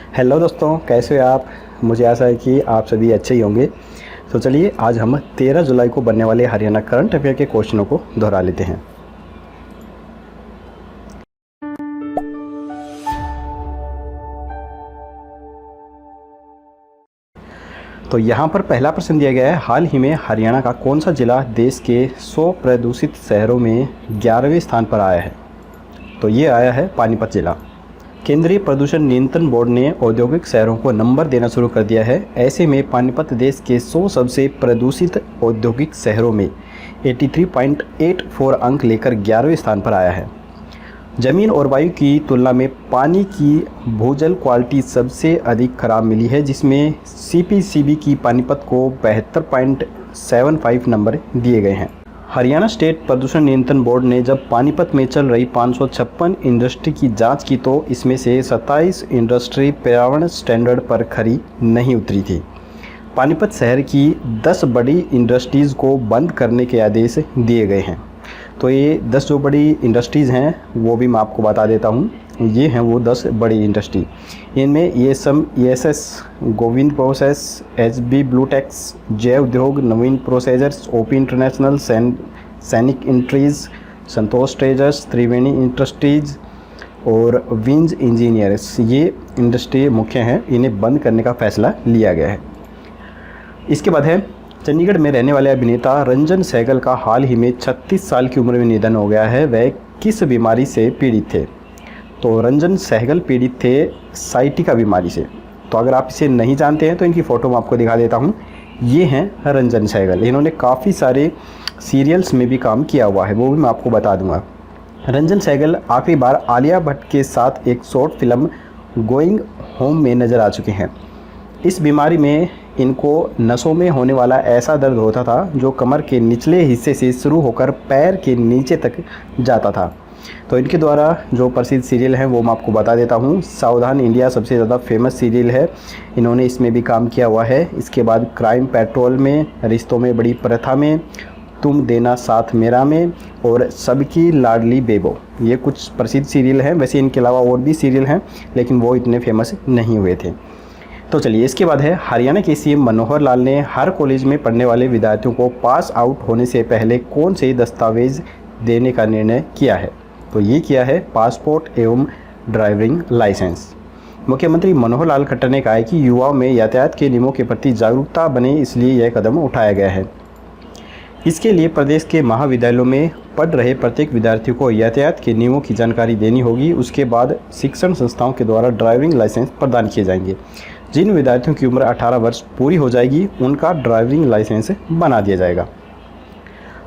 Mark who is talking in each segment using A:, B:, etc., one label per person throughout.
A: Hello दोस्तों, कैसे हो आप। मुझे आशा है कि आप सभी अच्छे ही होंगे। तो चलिए आज हम 13 जुलाई को बनने वाले हरियाणा करंट अफेयर के क्वेश्चनों को दोहरा लेते हैं। तो यहाँ पर पहला प्रश्न दिया गया है, हाल ही में हरियाणा का कौन सा जिला देश के 100 प्रदूषित शहरों में 11वें स्थान पर आया है। तो ये आया है पानीपत जिला। केंद्रीय प्रदूषण नियंत्रण बोर्ड ने औद्योगिक शहरों को नंबर देना शुरू कर दिया है। ऐसे में पानीपत देश के 100 सबसे प्रदूषित औद्योगिक शहरों में 83.84 अंक लेकर 11वें स्थान पर आया है। जमीन और वायु की तुलना में पानी की भूजल क्वालिटी सबसे अधिक खराब मिली है, जिसमें सीपीसीबी की पानीपत को 72.75 नंबर दिए गए हैं। हरियाणा स्टेट प्रदूषण नियंत्रण बोर्ड ने जब पानीपत में चल रही 556 इंडस्ट्री की जांच की तो इसमें से 27 इंडस्ट्री पर्यावरण स्टैंडर्ड पर खरी नहीं उतरी थी। पानीपत शहर की 10 बड़ी इंडस्ट्रीज़ को बंद करने के आदेश दिए गए हैं। तो ये 10 जो बड़ी इंडस्ट्रीज़ हैं वो भी मैं आपको बता देता हूँ। ये हैं वो 10 बड़ी इंडस्ट्री। इनमें ESS, गोविंद प्रोसेस, HB ब्लूटेक्स, जय उद्योग, नवीन प्रोसेसर्स, OP इंटरनेशनल, सैनिक इंट्रीज, संतोष ट्रेजर्स, त्रिवेणी इंडस्ट्रीज और विंज इंजीनियर्स, ये इंडस्ट्री मुख्य हैं। इन्हें बंद करने का फैसला लिया गया है। इसके बाद है, चंडीगढ़ में रहने वाले अभिनेता रंजन सहगल का हाल ही में 36 साल की उम्र में निधन हो गया है। वह किस बीमारी से पीड़ित थे। तो रंजन सहगल पीड़ित थे साइटिका बीमारी से। तो अगर आप इसे नहीं जानते हैं तो इनकी फ़ोटो मैं आपको दिखा देता हूँ। ये हैं रंजन सहगल। इन्होंने काफ़ी सारे सीरियल्स में भी काम किया हुआ है, वो भी मैं आपको बता दूँगा। रंजन सहगल आखिरी बार आलिया भट्ट के साथ एक शॉर्ट फिल्म गोइंग होम में नज़र आ चुके हैं। इस बीमारी में इनको नसों में होने वाला ऐसा दर्द होता था जो कमर के निचले हिस्से से शुरू होकर पैर के नीचे तक जाता था। तो इनके द्वारा जो प्रसिद्ध सीरियल हैं वो मैं आपको बता देता हूँ। सावधान इंडिया सबसे ज़्यादा फेमस सीरियल है, इन्होंने इसमें भी काम किया हुआ है। इसके बाद क्राइम पेट्रोल में, रिश्तों में बड़ी प्रथा में, तुम देना साथ मेरा में और सबकी लाडली बेबो, ये कुछ प्रसिद्ध सीरियल हैं। वैसे इनके अलावा और भी सीरियल हैं लेकिन वो इतने फेमस नहीं हुए थे। तो चलिए इसके बाद है, हरियाणा के CM मनोहर लाल ने हर कॉलेज में पढ़ने वाले विद्यार्थियों को पास आउट होने से पहले कौन से दस्तावेज देने का निर्णय किया है। तो ये किया है पासपोर्ट एवं ड्राइविंग लाइसेंस। मुख्यमंत्री मनोहर लाल खट्टर ने कहा है कि युवाओं में यातायात के नियमों के प्रति जागरूकता बने, इसलिए यह कदम उठाया गया है। इसके लिए प्रदेश के महाविद्यालयों में पढ़ रहे प्रत्येक विद्यार्थी को यातायात के नियमों की जानकारी देनी होगी। उसके बाद शिक्षण संस्थाओं के द्वारा ड्राइविंग लाइसेंस प्रदान किए जाएंगे। जिन विद्यार्थियों की उम्र 18 वर्ष पूरी हो जाएगी उनका ड्राइविंग लाइसेंस बना दिया जाएगा।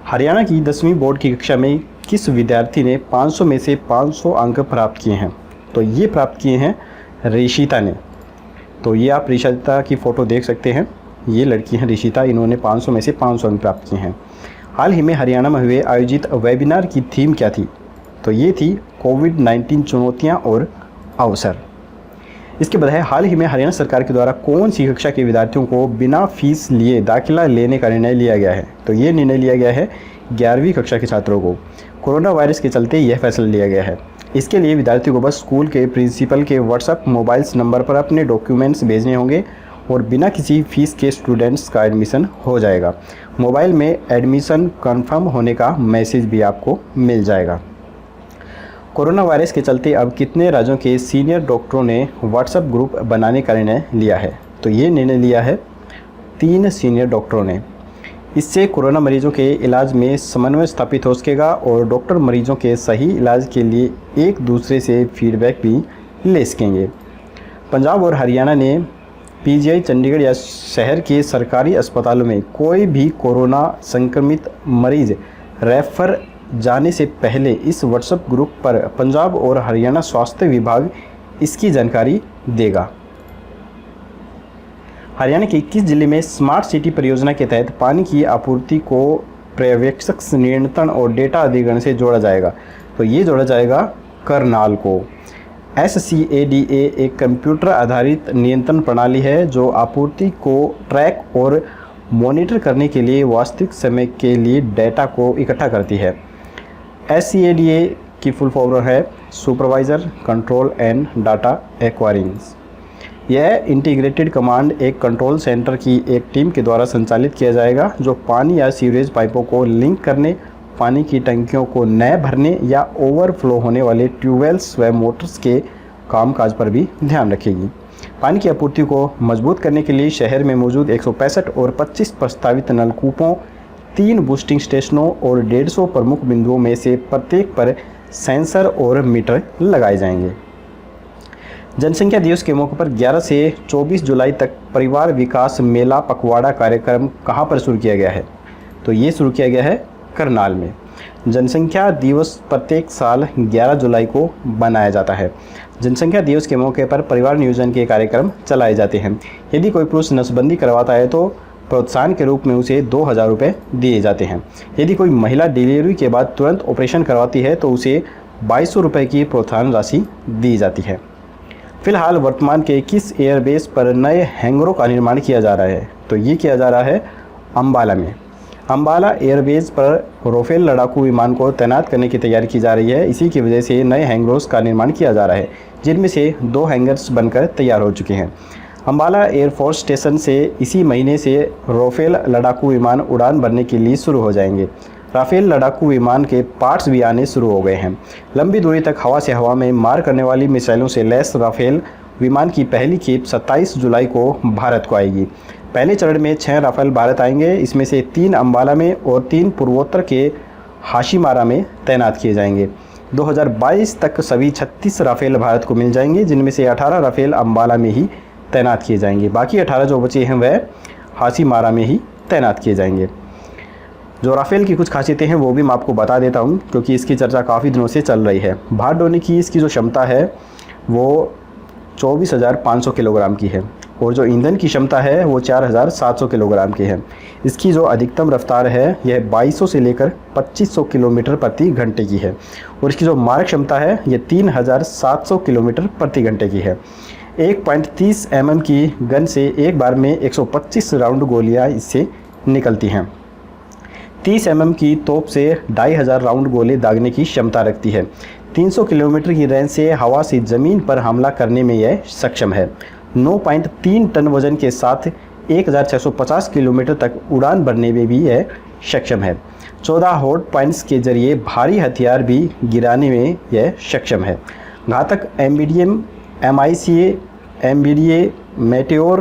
A: हरियाणा की 10वीं बोर्ड की कक्षा में किस विद्यार्थी ने 500 में से 500 अंक प्राप्त किए हैं। तो ये प्राप्त किए हैं ऋषिता ने। तो ये आप ऋषिता की फ़ोटो देख सकते हैं, ये लड़की हैं ऋषिता, इन्होंने 500 में से 500 अंक प्राप्त किए हैं। हाल ही में हरियाणा में हुए आयोजित वेबिनार की थीम क्या थी। तो ये थी कोविड-19 चुनौतियाँ और अवसर। इसके बाद है, हाल ही में हरियाणा सरकार के द्वारा कौन सी कक्षा के विद्यार्थियों को बिना फीस लिए दाखिला लेने का निर्णय लिया गया है। तो ये निर्णय लिया गया है 11वीं कक्षा के छात्रों को। कोरोना वायरस के चलते यह फैसला लिया गया है। इसके लिए विद्यार्थियों को बस स्कूल के प्रिंसिपल के व्हाट्सएप मोबाइल्स नंबर पर अपने डॉक्यूमेंट्स भेजने होंगे और बिना किसी फीस के स्टूडेंट्स का एडमिशन हो जाएगा। मोबाइल में एडमिशन कंफर्म होने का मैसेज भी आपको मिल जाएगा। कोरोना वायरस के चलते अब कितने राज्यों के सीनियर डॉक्टरों ने व्हाट्सएप ग्रुप बनाने का निर्णय लिया है। तो ये निर्णय लिया है 3 सीनियर डॉक्टरों ने। इससे कोरोना मरीजों के इलाज में समन्वय स्थापित हो सकेगा और डॉक्टर मरीजों के सही इलाज के लिए एक दूसरे से फीडबैक भी ले सकेंगे। पंजाब और हरियाणा ने PGI चंडीगढ़ या शहर के सरकारी अस्पतालों में कोई भी कोरोना संक्रमित मरीज रेफर जाने से पहले इस व्हाट्सएप ग्रुप पर पंजाब और हरियाणा स्वास्थ्य विभाग इसकी जानकारी देगा। हरियाणा के किस जिले में स्मार्ट सिटी परियोजना के तहत पानी की आपूर्ति को पर्यवेक्षक नियंत्रण और डेटा अधिग्रहण से जोड़ा जाएगा। तो ये जोड़ा जाएगा करनाल को। SCADA एक कंप्यूटर आधारित नियंत्रण प्रणाली है जो आपूर्ति को ट्रैक और मॉनिटर करने के लिए वास्तविक समय के लिए डेटा को इकट्ठा करती है। SCADA की फुल फॉर्म है supervisor control and data acquiring. यह इंटीग्रेटेड कमांड एक कंट्रोल सेंटर की एक टीम के द्वारा संचालित किया जाएगा जो पानी या सीवरेज पाइपों को लिंक करने, पानी की टंकियों को नए भरने या ओवरफ्लो होने वाले ट्यूबवेल्स व मोटर्स के कामकाज पर भी ध्यान रखेगी। पानी की आपूर्ति को मजबूत करने के लिए शहर में मौजूद 165 और 25 प्रस्तावित नलकूपों, 3 बूस्टिंग स्टेशनों और 150 प्रमुख बिंदुओं में से प्रत्येक पर सेंसर और मीटर लगाए जाएंगे। जनसंख्या दिवस के मौके पर 11 से 24 जुलाई तक परिवार विकास मेला पखवाड़ा कार्यक्रम कहाँ पर शुरू किया गया है? तो ये शुरू किया गया है करनाल में। जनसंख्या दिवस प्रत्येक साल 11 जुलाई को मनाया जाता है। जनसंख्या दिवस के मौके पर परिवार नियोजन के कार्यक्रम चलाए जाते हैं। यदि कोई पुरुष नसबंदी करवाता है तो प्रोत्साहन के रूप में उसे 2,000 रुपये दिए जाते हैं। यदि कोई महिला डिलीवरी के बाद तुरंत ऑपरेशन करवाती है तो उसे 2200 रुपये की प्रोत्साहन राशि दी जाती है। फिलहाल वर्तमान के किस एयरबेस पर नए हैंगरों का निर्माण किया जा रहा है? तो ये किया जा रहा है अम्बाला में। अम्बाला एयरबेस पर राफेल लड़ाकू विमान को तैनात करने की तैयारी की जा रही है। इसी की वजह से नए हैंगरों का निर्माण किया जा रहा है, जिनमें से 2 हैंगर्स बनकर तैयार हो चुके हैं। अम्बाला एयरफोर्स स्टेशन से इसी महीने से राफेल लड़ाकू विमान उड़ान भरने के लिए शुरू हो जाएंगे। राफेल लड़ाकू विमान के पार्ट्स भी आने शुरू हो गए हैं। लंबी दूरी तक हवा से हवा में मार करने वाली मिसाइलों से लैस राफेल विमान की पहली खेप 27 जुलाई को भारत को आएगी। पहले चरण में 6 राफेल भारत आएंगे। इसमें से 3 अम्बाला में और 3 पूर्वोत्तर के हाशीमारा में तैनात किए जाएंगे। 2022 तक सभी 36 राफेल भारत को मिल जाएंगे, जिनमें से 18 राफेल अम्बाला में ही तैनात किए जाएंगे। बाकी 18 जो बचे हैं वह हाशीमारा में ही तैनात किए जाएंगे। जो राफेल की कुछ खासियतें हैं वो भी मैं आपको बता देता हूं, क्योंकि इसकी चर्चा काफ़ी दिनों से चल रही है। भार ढोने की इसकी जो क्षमता है वो 24,500 किलोग्राम की है और जो ईंधन की क्षमता है वो 4,700 किलोग्राम की है। इसकी जो अधिकतम रफ्तार है यह 2200 से लेकर 2500 किलोमीटर प्रति घंटे की है और इसकी जो मारक क्षमता है यह 3,700 किलोमीटर प्रति घंटे की है। 1.30 mm की गन से एक बार में 125 राउंड गोलियां इससे निकलती हैं। 30 mm की तोप से 2500 राउंड गोले दागने की क्षमता रखती है। 300 किलोमीटर की रेंज से हवा से ज़मीन पर हमला करने में यह सक्षम है। 9.3 टन वजन के साथ 1650 किलोमीटर तक उड़ान भरने में भी यह सक्षम है। 14 हॉट पॉइंट्स के जरिए भारी हथियार भी गिराने में यह सक्षम है। घातक एमबीडीएम, MICA, MBDA, Meteor,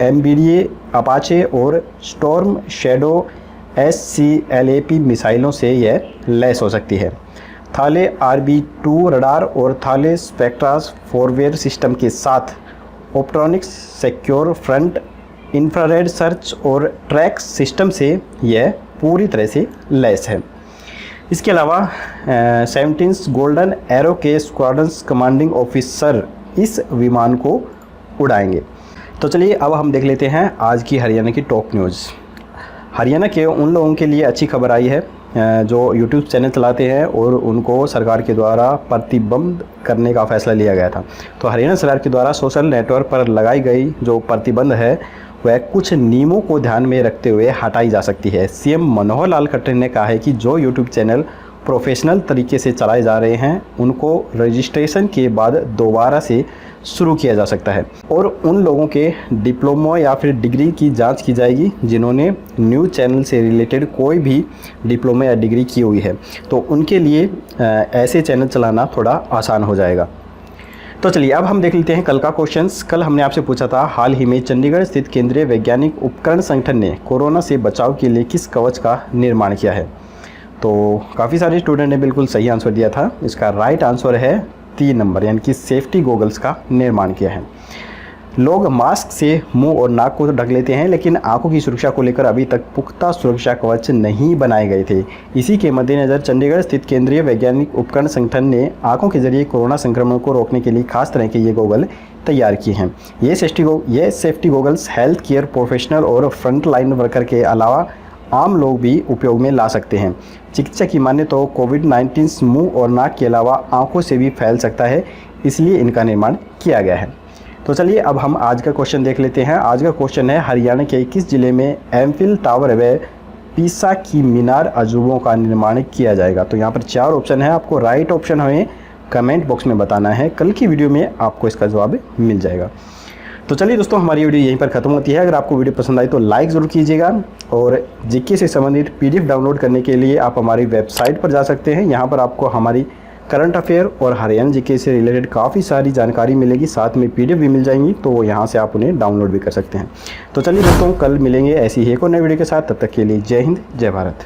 A: MBDA, Apache और स्टॉर्म शैडो SCLAP मिसाइलों से यह लैस हो सकती है। थाले RB2 रडार और थाले स्पेक्ट्रास फॉरवेयर सिस्टम के साथ ऑप्ट्रॉनिक्स सिक्योर फ्रंट इंफ्रारेड सर्च और ट्रैक सिस्टम से यह पूरी तरह से लैस है। इसके अलावा 17 गोल्डन एरो के स्क्वाड्रंस कमांडिंग ऑफिसर इस विमान को उड़ाएंगे। तो चलिए अब हम देख लेते हैं आज की हरियाणा की टॉप न्यूज़। हरियाणा के उन लोगों के लिए अच्छी खबर आई है जो यूट्यूब चैनल चलाते हैं और उनको सरकार के द्वारा प्रतिबंध करने का फैसला लिया गया था। तो हरियाणा सरकार के द्वारा सोशल नेटवर्क पर लगाई गई जो प्रतिबंध है वह कुछ नियमों को ध्यान में रखते हुए हटाई जा सकती है। सीएम मनोहर लाल खट्टर ने कहा है कि जो यूट्यूब चैनल प्रोफेशनल तरीके से चलाए जा रहे हैं उनको रजिस्ट्रेशन के बाद दोबारा से शुरू किया जा सकता है और उन लोगों के डिप्लोमा या फिर डिग्री की जांच की जाएगी जिन्होंने न्यूज़ चैनल से रिलेटेड कोई भी डिप्लोमा या डिग्री की हुई है, तो उनके लिए ऐसे चैनल चलाना थोड़ा आसान हो जाएगा। तो चलिए अब हम देख लेते हैं कल का क्वेश्चंस। कल हमने आपसे पूछा था हाल ही में चंडीगढ़ स्थित केंद्रीय वैज्ञानिक उपकरण संगठन ने कोरोना से बचाव के लिए किस कवच का निर्माण किया है। तो काफ़ी सारे स्टूडेंट ने बिल्कुल सही आंसर दिया था। इसका राइट आंसर है 3 नंबर, यानी कि सेफ्टी गॉगल्स का निर्माण किया है। लोग मास्क से मुंह और नाक को ढक लेते हैं, लेकिन आंखों की सुरक्षा को लेकर अभी तक पुख्ता सुरक्षा कवच नहीं बनाए गए थे। इसी के मद्देनज़र चंडीगढ़ स्थित केंद्रीय वैज्ञानिक उपकरण संगठन ने आंखों के जरिए कोरोना संक्रमण को रोकने के लिए खास तरह के ये गॉगल तैयार किए हैं। ये safety goggles health care professional और फ्रंट लाइन वर्कर के अलावा आम लोग भी उपयोग में ला सकते हैं। चिकित्सा की माने तो कोविड-19 मुंह और नाक के अलावा आंखों से भी फैल सकता है, इसलिए इनका निर्माण किया गया है। तो चलिए अब हम आज का क्वेश्चन देख लेते हैं। आज का क्वेश्चन है हरियाणा के किस जिले में एमफिल टावर व पीसा की मीनार अजूबों का निर्माण किया जाएगा। तो यहाँ पर 4 ऑप्शन है, आपको राइट ऑप्शन हमें कमेंट बॉक्स में बताना है। कल की वीडियो में आपको इसका जवाब मिल जाएगा। तो चलिए दोस्तों, हमारी वीडियो यहीं पर ख़त्म होती है। अगर आपको वीडियो पसंद आई तो लाइक ज़रूर कीजिएगा, और जीके से संबंधित पीडीएफ डाउनलोड करने के लिए आप हमारी वेबसाइट पर जा सकते हैं। यहाँ पर आपको हमारी करंट अफेयर और हरियाणा जीके से रिलेटेड काफ़ी सारी जानकारी मिलेगी, साथ में पीडीएफ भी मिल जाएंगी, तो यहाँ से आप उन्हें डाउनलोड भी कर सकते हैं। तो चलिए दोस्तों, कल मिलेंगे ऐसी ही एक और नई वीडियो के साथ। तब तक के लिए जय हिंद, जय भारत।